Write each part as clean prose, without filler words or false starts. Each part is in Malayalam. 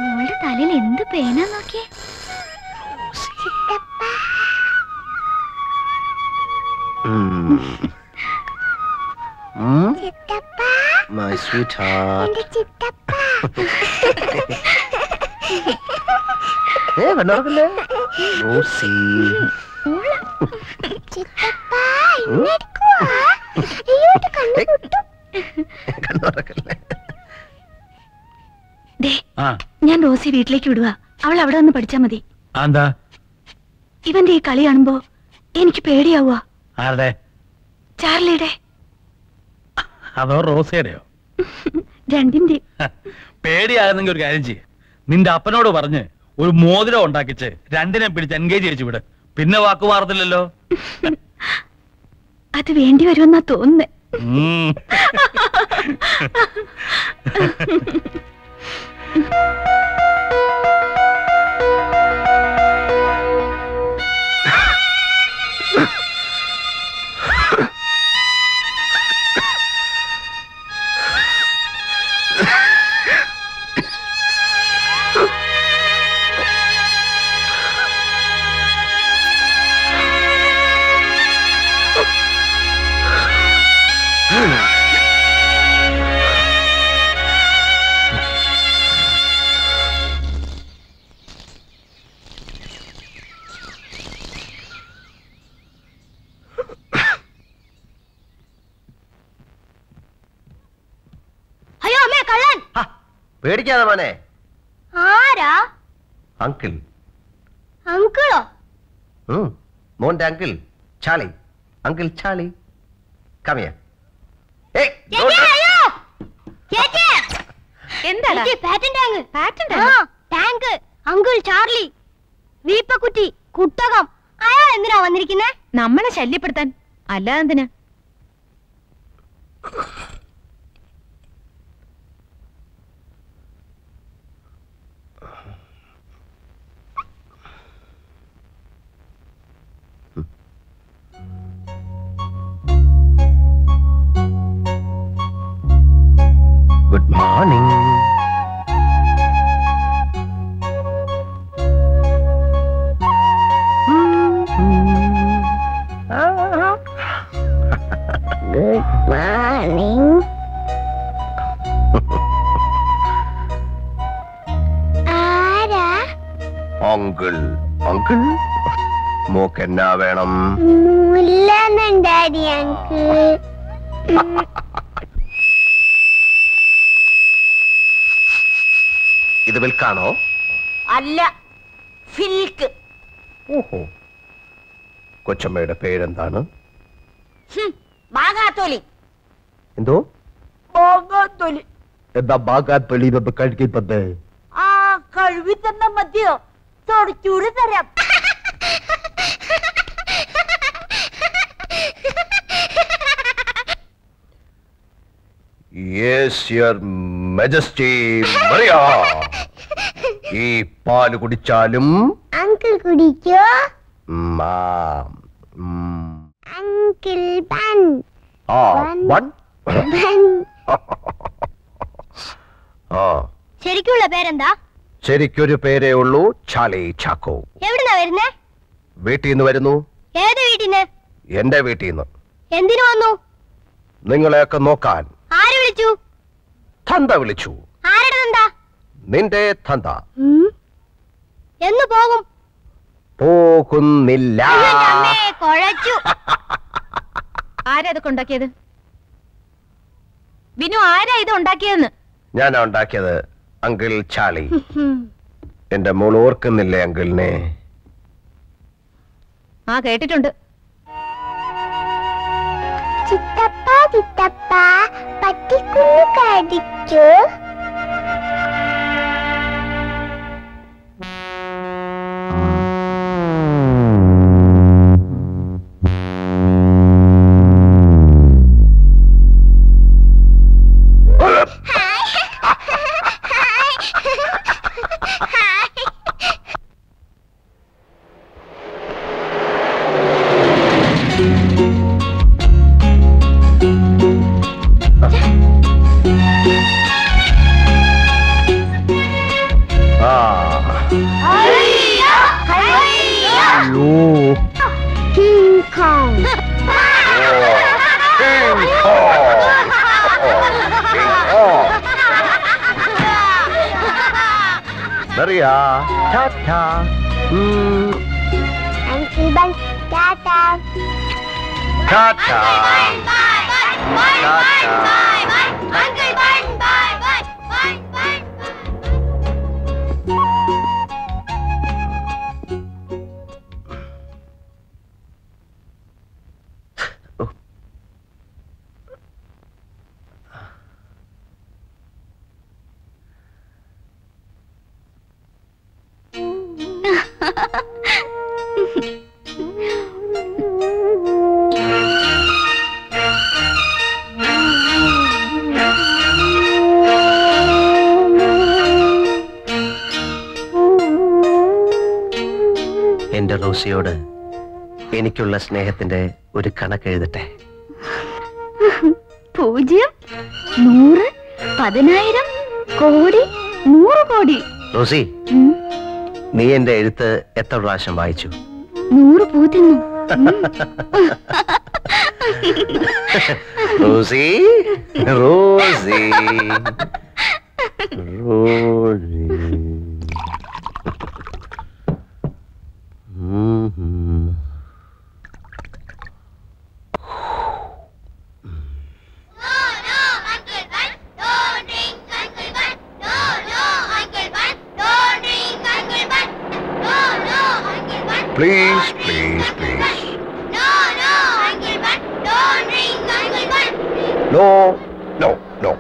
മോളുടെ തലയിൽ എന്ത് പേനാ നോക്കിയേ. My sweetheart. കണ്ണുറക്കല്ലേ റോസി. കണ്ണുറക്കല്ലേ. ഞാൻ റോസി വീട്ടിലേക്ക് വിടുക. അവൾ അവിടെ വന്ന് പഠിച്ചാ മതി. എന്താ ഇവന്റെ ഈ കളി കാണുമ്പോ എനിക്ക് പേടിയാവുക. ആരുടെ? ചാർലിയുടെ. അതോ റോസയുടെയോ? രണ്ടിന്റെ. പേടിയാകുന്നെങ്കിൽ ഒരു കാര്യം ചെയ്യ്, നിന്റെ അപ്പനോട് പറഞ്ഞ് ഒരു മോതിരം ഉണ്ടാക്കിച്ച് രണ്ടിനെ പിടിച്ച് എൻഗേജ് ചെയ്യിച്ചു വിട്. പിന്നെ വാക്ക് മാറത്തില്ലല്ലോ. അത് വേണ്ടി വരുമെന്നാ തോന്നുന്നേ. പേടിക്കാതെ മോനെ. ആരാ? അങ്കിൾ. അങ്കിളോ? മോന്റെ അങ്കിൾ ചാളി. Uncle Charlie. കമിയ. Uncle Charlie. വീപ്പക്കുറ്റി. കുട്ടകം. അയാൾ എന്തിനാ വന്നിരിക്കുന്നേ? നമ്മളെ ശല്യപ്പെടുത്താൻ. അല്ലാതെ എന്തിനാ? Good morning. Good morning. ആരാ? അങ്കിൾ. അങ്കിൾ മോക്ക് എന്നാ വേണം? മുല്ലെന്നുണ്ടാടി അങ്കിൾ. ഇത് വിൽക്കാണോ? അല്ല, ഫിൽക്ക്. ഓഹോ. കൊച്ചമ്മയുടെ പേരെന്താണ്? ബാഗാത്തോലി. എന്തോ? ബാഗാത്തോലി. എന്താ ബാഗാത്തോലി കഴിക്കപ്പെട്ടേ? ആ കഴുകി തന്ന മതിയോ? തുടച്ചൂര് തരാം. Yes, your majesty. മറിയ, ഈ പാല് കുടിച്ചാലും അങ്കിൾ കുടിക്കോ? Uncle bun. ബൺ. ശരിക്കുള്ള പേരെന്താ? ശരിക്കൊരു പേരേ ഉള്ളൂ, ചാളി ചാക്കോ. എവിടുന്നാ വരുന്നേ? വീട്ടിൽ നിന്ന് വരുന്നു. ഏത് വീട്ടിന്ന്? എന്റെ വീട്ടിൽ നിന്ന്. എന്തിനു വന്നു? നിങ്ങളെയൊക്കെ നോക്കാൻ. ആര് വിളിച്ചു? തന്ത വിളിച്ചു. ആരുടെ തന്ത? നിന്റെ തന്ത. എന്ന് പോകും? പോകുന്നില്ല. കുഴച്ചു. ആരാ ഇതൊക്കെ ഉണ്ടാക്കിയത്? ബിനു, ആരാ ഇത് ഉണ്ടാക്കിയതെന്ന്? ഞാനാ ഉണ്ടാക്കിയത്, അങ്കിൾ ചാളി. എന്റെ മോൾ ഓർക്കുന്നില്ലേ അങ്കിളിനെ? ആ, കേട്ടിട്ടുണ്ട്. ചിത്തപ്പ ചിത്തപ്പ പട്ടിക്കുഞ്ഞു കടിച്ചു. King Kong. King Kong. Maria, ta-ta. Uncle Bun, Tata. Ta-ta. എന്റെ റോസിയോട് എനിക്കുള്ള സ്നേഹത്തിന്റെ ഒരു കണക്കെഴുതട്ടെ. 0, 100, 10,000, കോടി, 100 കോടി. റോസി, നീ എന്റെ എഴുത്ത് എത്ര പ്രാവശ്യം വായിച്ചു? 100 പൂ തിന്നു. Rosie, Rosie, Rosie. Please, please, please. No, Uncle Bun, don't drink, Uncle Bun. No, no, no.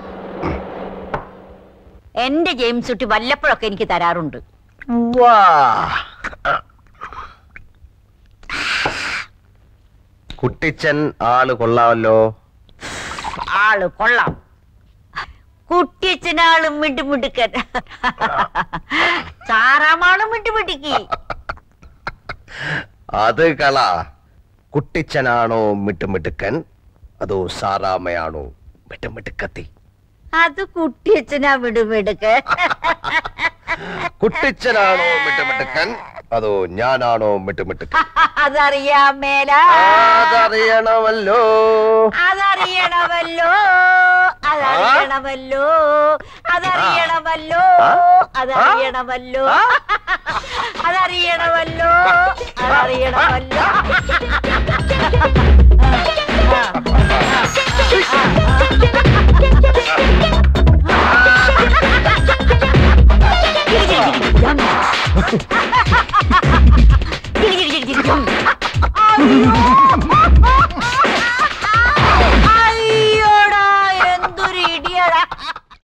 എന്റെ ജെയിംസ് കുട്ടി വല്ലപ്പോഴൊക്കെ എനിക്ക് തരാറുണ്ട്. വാ. കുട്ടിച്ചൻ ആള് കൊള്ളാമല്ലോ. ആള് കൊള്ളാം. കുട്ടിയച്ഛനാളും മിണ്ടുമിടുക്കൻ. സാറാമാളും മിണ്ടുമിടുക്കി. അത് കള. കുട്ടിച്ചനാണോ മിട്ടുമിട്ടുക്കൻ, അതോ സാറാമയാണോ മിട്ടുമിട്ടുക്കത്തി? അത് കുട്ടിയച്ഛനാ മിടുമിടുക്കൻ. കുട്ടിച്ചനാണോ മിട്ടുമിട്ടുക്കൻ, അതോ ഞാനാണോ മിട്ടുമിട്ടുക്കൻ? അതറിയാൻ മേല. അതറിയണമല്ലോ. അതറിയണമല്ലോ. അതറിയണമല്ലോ. അതറിയണമല്ലോ. അതറിയണമല്ലോ. അതറിയണമല്ലോ. അതറിയണമല്ലോ.